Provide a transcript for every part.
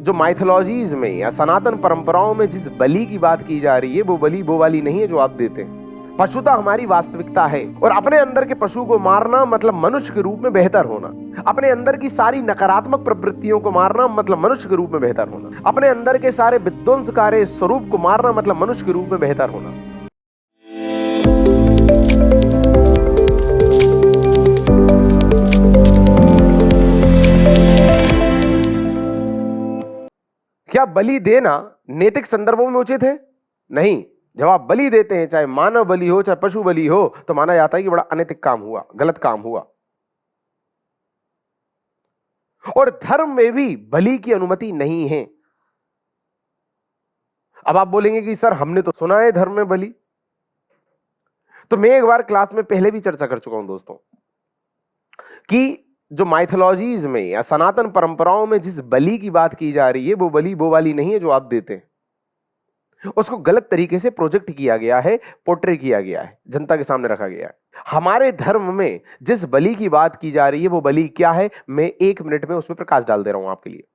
जो माइथोलॉजीज में या सनातन परंपराओं में जिस बलि की बात की जा रही है वो बलि वो वाली नहीं है जो आप देते हैं। पशुता हमारी वास्तविकता है और अपने अंदर के पशु को मारना मतलब मनुष्य के रूप में बेहतर होना। अपने अंदर की सारी नकारात्मक प्रवृत्तियों को मारना मतलब मनुष्य के रूप में बेहतर होना। अपने अंदर के सारे विध्वंसकारी स्वरूप को मारना मतलब मनुष्य के रूप में बेहतर होना। क्या बलि देना नैतिक संदर्भों में उचित है? नहीं। जब आप बलि देते हैं, चाहे मानव बलि हो चाहे पशु बलि हो, तो माना जाता है कि बड़ा अनैतिक काम हुआ, गलत काम हुआ। और धर्म में भी बलि की अनुमति नहीं है। अब आप बोलेंगे कि सर हमने तो सुना है धर्म में बलि। तो मैं एक बार क्लास में पहले भी चर्चा कर चुका हूं दोस्तों कि जो माइथोलॉजीज में या सनातन परंपराओं में जिस बलि की बात की जा रही है वो बलि वो वाली नहीं है जो आप देते हैं। उसको गलत तरीके से प्रोजेक्ट किया गया है, पोर्ट्रे किया गया है, जनता के सामने रखा गया है। हमारे धर्म में जिस बलि की बात की जा रही है वो बलि क्या है, मैं 1 मिनट में उसमें प्रकाश डाल दे रहा हूं आपके लिए।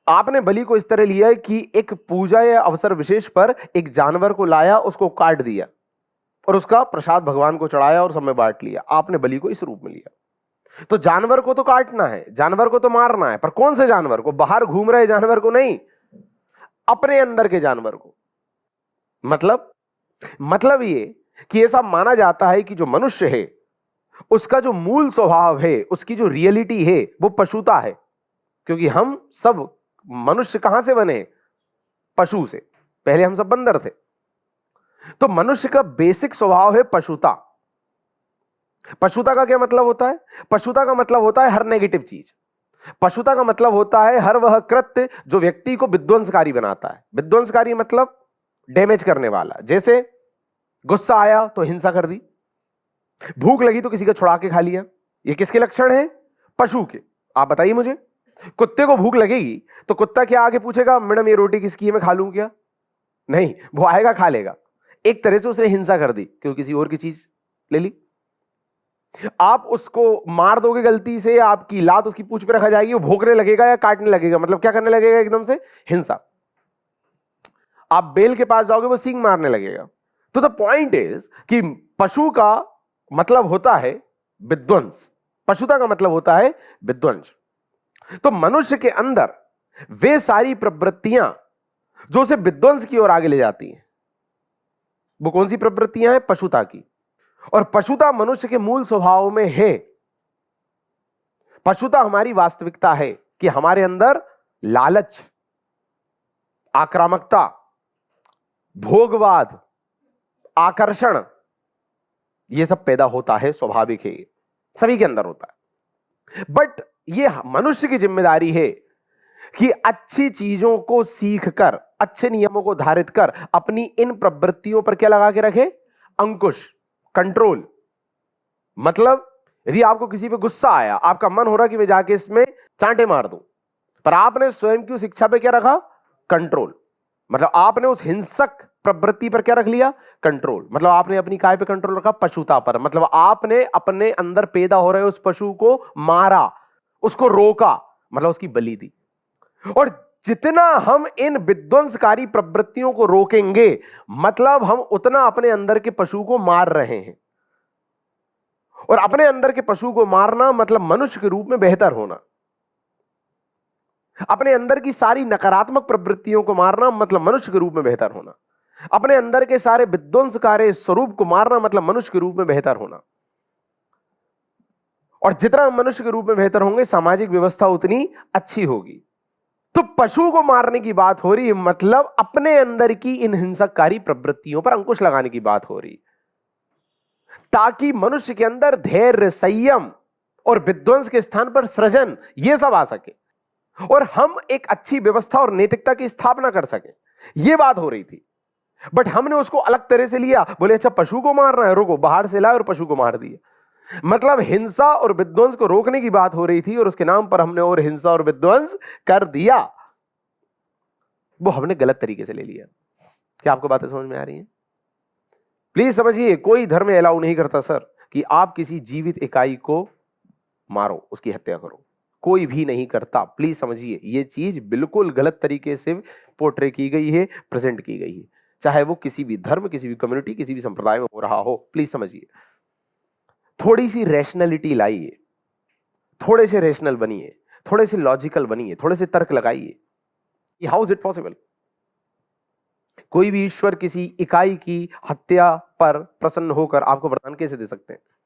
आपने बलि को इस तरह लिया है कि एक पूजा या अवसर विशेष पर एक जानवर को लाया, उसको काट दिया और उसका प्रसाद भगवान को चढ़ाया और सब में बांट लिया। आपने बलि को इस रूप में लिया। तो जानवर को तो काटना है, जानवर को तो मारना है, पर कौन से जानवर को? बाहर घूम रहे जानवर को नहीं, अपने अंदर के जानवर को। मतलब ये कि ऐसा माना जाता है कि जो मनुष्य है उसका जो मूल स्वभाव है, उसकी जो रियलिटी है वो पशुता है। क्योंकि हम सब मनुष्य कहां से बने? पशु से। पहले हम सब बंदर थे। तो मनुष्य का बेसिक स्वभाव है पशुता। पशुता का क्या मतलब होता है? पशुता का मतलब होता है हर नेगेटिव चीज। पशुता का मतलब होता है हर वह कृत्य जो व्यक्ति को विध्वंसकारी बनाता है। विध्वंसकारी मतलब डैमेज करने वाला। जैसे गुस्सा आया तो हिंसा कर दी, भूख लगी तो किसी का छुड़ा के खा लिया। ये किसके लक्षण है? पशु के। आप बताइए मुझे। कुत्ते को भूख लगेगी तो कुत्ता क्या आगे पूछेगा, मैडम ये रोटी किसकी है, मैं खा लूं क्या? नहीं, वो आएगा खा लेगा। एक तरह से उसने हिंसा कर दी क्योंकि किसी और की चीज ले ली। आप उसको मार दोगे गलती से, आपकी लात उसकी पूंछ पे रखा जाएगी, वो भौंकने लगेगा या काटने लगेगा। मतलब क्या करने लगेगा? एकदम से हिंसा। आप बेल के पास जाओगे वो सींग मारने लगेगा। तो द पॉइंट इज कि पशु का मतलब होता है विध्वंस, पशुता का मतलब होता है विध्वंस। तो मनुष्य के अंदर वे सारी प्रवृत्तियां जो उसे विध्वंस की ओर आगे ले जाती हैं, वो कौन सी प्रवृत्तियां हैं? पशुता की। और पशुता मनुष्य के मूल स्वभाव में है। पशुता हमारी वास्तविकता है कि हमारे अंदर लालच, आक्रामकता, भोगवाद, आकर्षण, यह सब पैदा होता है, स्वाभाविक है, सभी के अंदर होता है। बट यह मनुष्य की जिम्मेदारी है कि अच्छी चीजों को सीखकर, अच्छे नियमों को धारित कर अपनी इन प्रवृत्तियों पर क्या लगा के रखे? अंकुश, कंट्रोल। मतलब यदि आपको किसी पे गुस्सा आया, आपका मन हो रहा कि मैं जाके इसमें चांटे मार दूं, पर आपने स्वयं की शिक्षा पे क्या रखा? कंट्रोल। मतलब आपने उस हिंसक प्रवृत्ति पर क्या रख लिया? कंट्रोल। मतलब आपने अपनी काय पे कंट्रोल रखा? पशुता पर। मतलब आपने अपने अंदर पैदा हो रहे उस पशु को मारा, उसको रोका, मतलब उसकी बलि दी। और जितना हम इन विध्वंसकारी प्रवृत्तियों को रोकेंगे, मतलब हम उतना अपने अंदर के पशु को मार रहे हैं। और अपने अंदर के पशु को मारना मतलब मनुष्य के रूप में बेहतर होना। अपने अंदर की सारी नकारात्मक प्रवृत्तियों को मारना मतलब मनुष्य के रूप में बेहतर होना। अपने अंदर के सारे विध्वंसकारी स्वरूप को मारना मतलब मनुष्य के रूप में बेहतर होना। और जितना हम मनुष्य के रूप में बेहतर होंगे, सामाजिक व्यवस्था उतनी अच्छी होगी। तो पशु को मारने की बात हो रही है, मतलब अपने अंदर की इन हिंसककारी प्रवृत्तियों पर अंकुश लगाने की बात हो रही, ताकि मनुष्य के अंदर धैर्य, संयम और विध्वंस के स्थान पर सृजन, यह सब आ सके और हम एक अच्छी व्यवस्था और नैतिकता की स्थापना कर सके। यह बात हो रही थी। बट हमने उसको अलग तरह से लिया। बोले अच्छा पशु को मारना है, रुको, बाहर से लाए और पशु को मार दिया। मतलब हिंसा और विध्वंस को रोकने की बात हो रही थी और उसके नाम पर हमने और हिंसा और विध्वंस कर दिया। वो हमने गलत तरीके से ले लिया। क्या आपको बातें समझ में आ रही हैं? प्लीज समझिए, कोई धर्म अलाउ नहीं करता सर कि आप किसी जीवित इकाई को मारो, उसकी हत्या करो। कोई भी नहीं करता। प्लीज समझिए, ये चीज बिल्कुल गलत तरीके से पोर्ट्रे की गई है, प्रेजेंट की गई है, चाहे वो किसी भी धर्म, किसी भी कम्युनिटी, किसी भी संप्रदाय में हो रहा हो। प्लीज समझिए, थोड़ी सी रैशनैलिटी लाइए, थोड़े से रेशनल बनिए, थोड़े से लॉजिकल बनिए, थोड़े से तर्क लगाइए। How is it possible? कोई भी ईश्वर किसी इकाई की हत्या पर प्रसन्न होकर आपको वरदान कैसे दे सकते हैं?